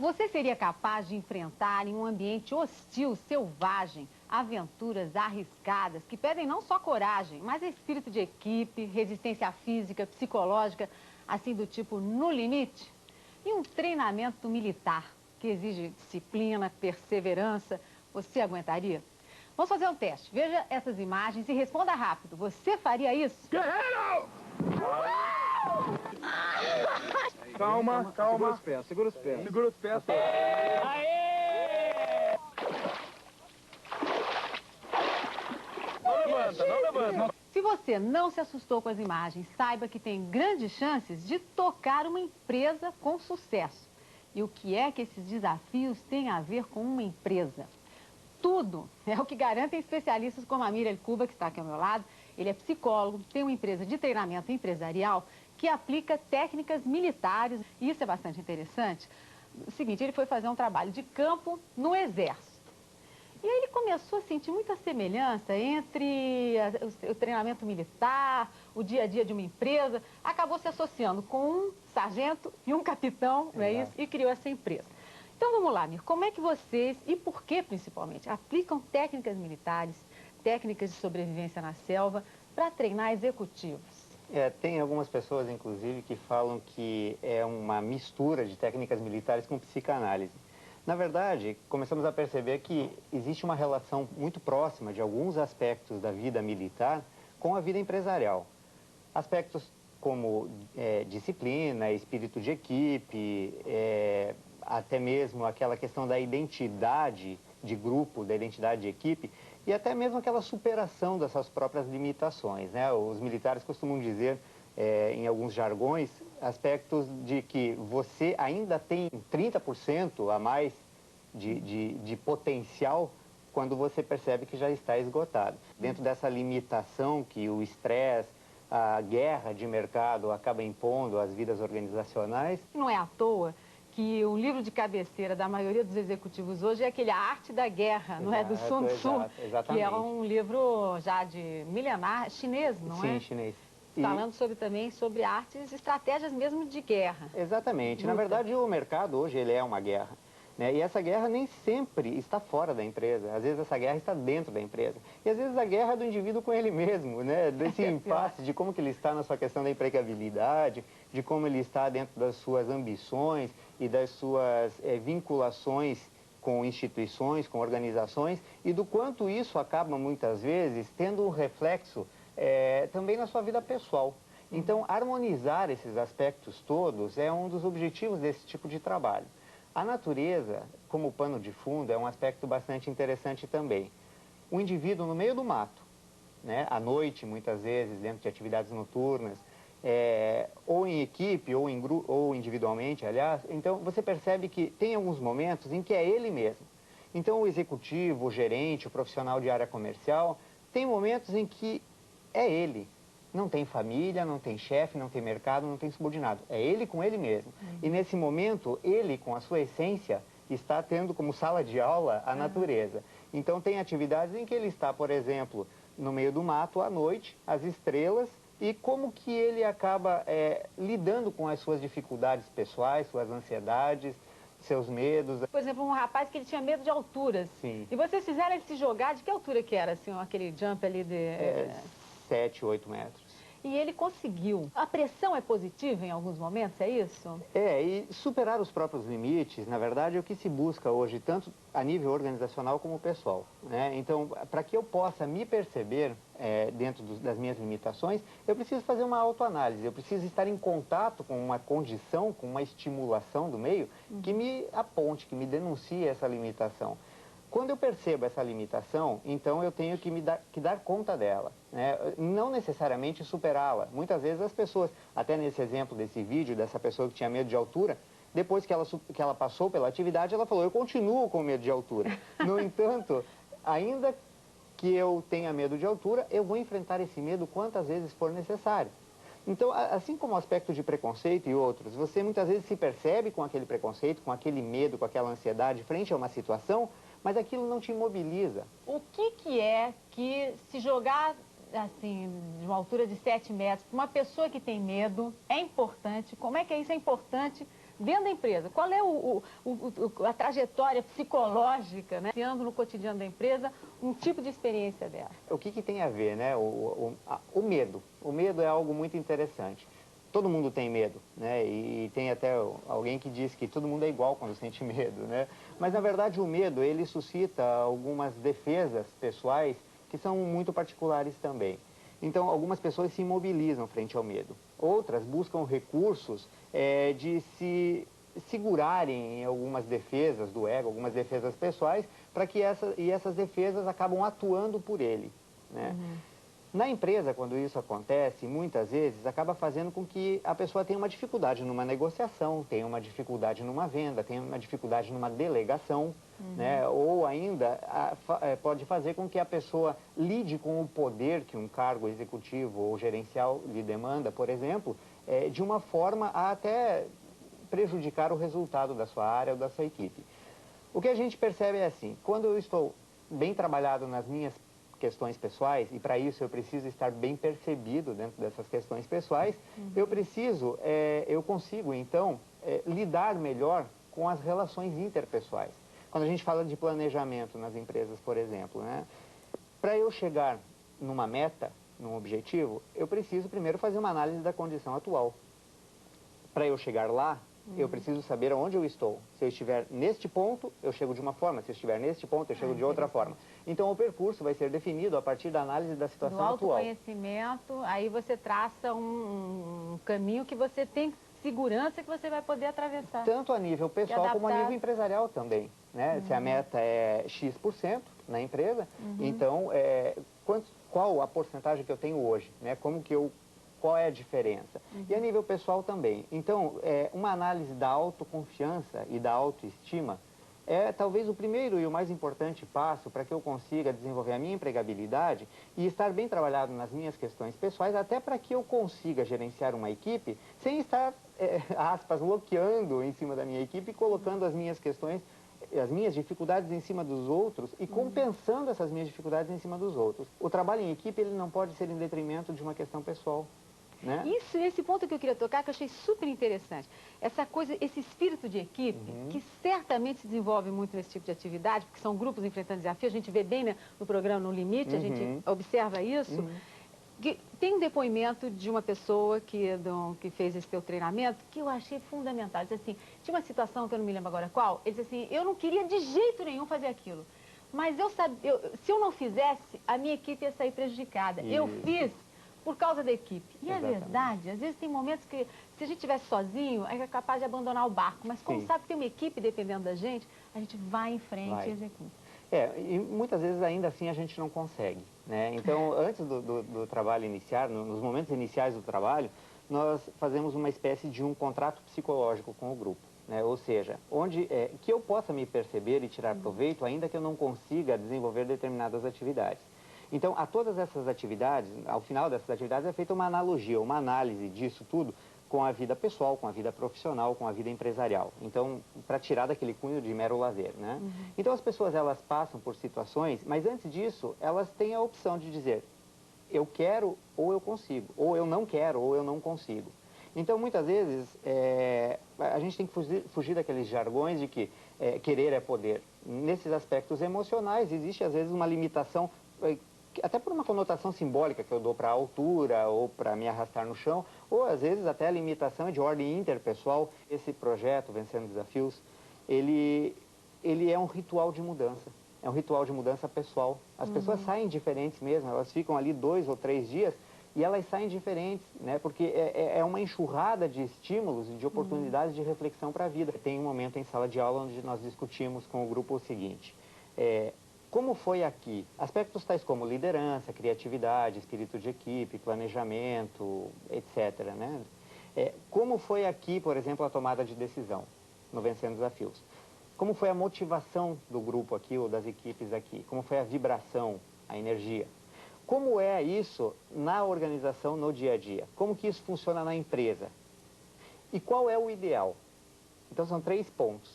Você seria capaz de enfrentar em um ambiente hostil, selvagem, aventuras arriscadas que pedem não só coragem, mas espírito de equipe, resistência física, psicológica, assim do tipo no limite? E um treinamento militar que exige disciplina, perseverança, você aguentaria? Vamos fazer um teste. Veja essas imagens e responda rápido. Você faria isso? Guerreiro! Calma, calma. Segura os pés. Segura os pés. Aê! Não levanta, não levanta. Se você não se assustou com as imagens, saiba que tem grandes chances de tocar uma empresa com sucesso. E o que é que esses desafios têm a ver com uma empresa? Tudo é o que garantem especialistas como a Miriam Cuba, que está aqui ao meu lado. Ele é psicólogo, tem uma empresa de treinamento empresarial que aplica técnicas militares. E isso é bastante interessante. O seguinte, ele foi fazer um trabalho de campo no Exército. E aí ele começou a sentir muita semelhança entre o treinamento militar, o dia a dia de uma empresa. Acabou se associando com um sargento e um capitão, não é isso? E criou essa empresa. Então vamos lá, Mir, como é que vocês, e por que principalmente, aplicam técnicas militares, técnicas de sobrevivência na selva para treinar executivos? Tem algumas pessoas, inclusive, que falam que é uma mistura de técnicas militares com psicanálise. Na verdade, começamos a perceber que existe uma relação muito próxima de alguns aspectos da vida militar com a vida empresarial. Aspectos como disciplina, espírito de equipe, até mesmo aquela questão da identidade de grupo, da identidade de equipe, e até mesmo aquela superação dessas próprias limitações, né? Os militares costumam dizer, em alguns jargões, aspectos de que você ainda tem 30% a mais de potencial quando você percebe que já está esgotado. Dentro dessa limitação que o estresse, a guerra de mercado acaba impondo às vidas organizacionais. Não é à toa que o livro de cabeceira da maioria dos executivos hoje é aquele A Arte da Guerra, não é? Do Sun Tzu, que é um livro já de milenar, chinês, não é? Sim, chinês. Falando também sobre artes, estratégias mesmo de guerra. Exatamente. Luta. Na verdade, o mercado hoje ele é uma guerra, né? E essa guerra nem sempre está fora da empresa. Às vezes essa guerra está dentro da empresa. E às vezes a guerra é do indivíduo com ele mesmo, né? Desse impasse de como que ele está na sua questão da empregabilidade, de como ele está dentro das suas ambições e das suas vinculações com instituições, com organizações, e do quanto isso acaba muitas vezes tendo um reflexo também na sua vida pessoal. Então, harmonizar esses aspectos todos é um dos objetivos desse tipo de trabalho. A natureza, como pano de fundo, é um aspecto bastante interessante também. O indivíduo no meio do mato, né, à noite, muitas vezes, dentro de atividades noturnas, ou em equipe, ou individualmente, aliás, então você percebe que tem alguns momentos em que é ele mesmo. Então, o executivo, o gerente, o profissional de área comercial, tem momentos em que é ele. Não tem família, não tem chefe, não tem mercado, não tem subordinado. É ele com ele mesmo. E nesse momento, ele, com a sua essência, está tendo como sala de aula a natureza. Então tem atividades em que ele está, por exemplo, no meio do mato à noite, as estrelas, e como que ele acaba lidando com as suas dificuldades pessoais, suas ansiedades, seus medos. Por exemplo, um rapaz que ele tinha medo de alturas. Sim. E vocês fizeram ele se jogar, de que altura que era, assim, aquele jump ali de... 7, 8 metros. E ele conseguiu. A pressão é positiva em alguns momentos, é isso? E superar os próprios limites, na verdade, é o que se busca hoje, tanto a nível organizacional como pessoal, né? Então, para que eu possa me perceber dentro das minhas limitações, eu preciso fazer uma autoanálise, eu preciso estar em contato com uma condição, com uma estimulação do meio que me aponte, que me denuncie essa limitação. Quando eu percebo essa limitação, então eu tenho que dar conta dela, né? Não necessariamente superá-la. Muitas vezes as pessoas, até nesse exemplo desse vídeo, dessa pessoa que tinha medo de altura, depois que ela passou pela atividade, ela falou, eu continuo com medo de altura. No entanto, ainda que eu tenha medo de altura, eu vou enfrentar esse medo quantas vezes for necessário. Então, assim como o aspecto de preconceito e outros, você muitas vezes se percebe com aquele preconceito, com aquele medo, com aquela ansiedade frente a uma situação, mas aquilo não te imobiliza. O que é que se jogar, assim, de uma altura de 7 metros, para uma pessoa que tem medo, é importante? Como é que isso é importante dentro da empresa. Qual é a trajetória psicológica, né? Sendo no cotidiano da empresa, um tipo de experiência dela. O que tem a ver, né? O medo. O medo é algo muito interessante. Todo mundo tem medo, né? E tem até alguém que diz que todo mundo é igual quando sente medo, né? Mas, na verdade, o medo, ele suscita algumas defesas pessoais que são muito particulares também. Então, algumas pessoas se imobilizam frente ao medo. Outras buscam recursos de se segurarem em algumas defesas do ego, algumas defesas pessoais, para que essas defesas acabam atuando por ele, né? Na empresa, quando isso acontece, muitas vezes acaba fazendo com que a pessoa tenha uma dificuldade numa negociação, tenha uma dificuldade numa venda, tenha uma dificuldade numa delegação, né? Ou ainda pode fazer com que a pessoa lide com o poder que um cargo executivo ou gerencial lhe demanda, por exemplo, de uma forma a até prejudicar o resultado da sua área ou da sua equipe. O que a gente percebe é assim, quando eu estou bem trabalhado nas minhas questões pessoais, e para isso eu preciso estar bem percebido dentro dessas questões pessoais, eu consigo, então, lidar melhor com as relações interpessoais. Quando a gente fala de planejamento nas empresas, por exemplo, né? Para eu chegar numa meta, num objetivo, eu preciso primeiro fazer uma análise da condição atual. Para eu chegar lá, eu preciso saber onde eu estou. Se eu estiver neste ponto, eu chego de uma forma. Se eu estiver neste ponto, eu chego de outra forma. Então, o percurso vai ser definido a partir da análise da situação atual. Do autoconhecimento, aí você traça um caminho que você tem segurança que você vai poder atravessar. Tanto a nível pessoal como a nível empresarial também, né? Se a meta é X% na empresa, então, qual a porcentagem que eu tenho hoje, né? Qual é a diferença? E a nível pessoal também. Então, uma análise da autoconfiança e da autoestima é talvez o primeiro e o mais importante passo para que eu consiga desenvolver a minha empregabilidade e estar bem trabalhado nas minhas questões pessoais, até para que eu consiga gerenciar uma equipe sem estar, aspas, bloqueando em cima da minha equipe e colocando as minhas questões, as minhas dificuldades em cima dos outros e compensando essas minhas dificuldades em cima dos outros. O trabalho em equipe, ele não pode ser em detrimento de uma questão pessoal. Né? Isso, esse ponto que eu queria tocar, que eu achei super interessante. Essa coisa, esse espírito de equipe, que certamente se desenvolve muito nesse tipo de atividade, porque são grupos enfrentando desafios, a gente vê bem, né, no programa No Limite, a gente observa isso. Que tem um depoimento de uma pessoa que fez esse teu treinamento, que eu achei fundamental. Ele disse assim, tinha uma situação que eu não me lembro agora qual, ele disse assim, eu não queria de jeito nenhum fazer aquilo, mas se eu não fizesse, a minha equipe ia sair prejudicada. Isso. Eu fiz por causa da equipe. E é verdade, às vezes tem momentos que, se a gente estivesse sozinho, a gente é capaz de abandonar o barco. Mas como sabe que tem uma equipe dependendo da gente, a gente vai em frente e executa. E muitas vezes ainda assim a gente não consegue, né? Então, antes do trabalho iniciar, nos momentos iniciais do trabalho, nós fazemos uma espécie de um contrato psicológico com o grupo. Né? Ou seja, que eu possa me perceber e tirar proveito, ainda que eu não consiga desenvolver determinadas atividades. Então, a todas essas atividades, ao final dessas atividades, é feita uma analogia, uma análise disso tudo com a vida pessoal, com a vida profissional, com a vida empresarial. Então, para tirar daquele cunho de mero lazer, né? Então, as pessoas, elas passam por situações, mas antes disso, elas têm a opção de dizer, eu quero ou eu consigo, ou eu não quero ou eu não consigo. Então, muitas vezes, a gente tem que fugir daqueles jargões de que querer é poder. Nesses aspectos emocionais, existe, às vezes, uma limitação, até por uma conotação simbólica que eu dou para a altura ou para me arrastar no chão, ou às vezes até a limitação de ordem interpessoal. Esse projeto, Vencendo Desafios, ele é um ritual de mudança. É um ritual de mudança pessoal. As pessoas saem diferentes mesmo, elas ficam ali 2 ou 3 dias e elas saem diferentes, né? Porque é uma enxurrada de estímulos e de oportunidades de reflexão para a vida. Tem um momento em sala de aula onde nós discutimos com o grupo o seguinte, como foi aqui? Aspectos tais como liderança, criatividade, espírito de equipe, planejamento, etc. Né? Como foi aqui, por exemplo, a tomada de decisão no Vencendo Desafios? Como foi a motivação do grupo aqui ou das equipes aqui? Como foi a vibração, a energia? Como é isso na organização, no dia a dia? Como que isso funciona na empresa? E qual é o ideal? Então, são 3 pontos.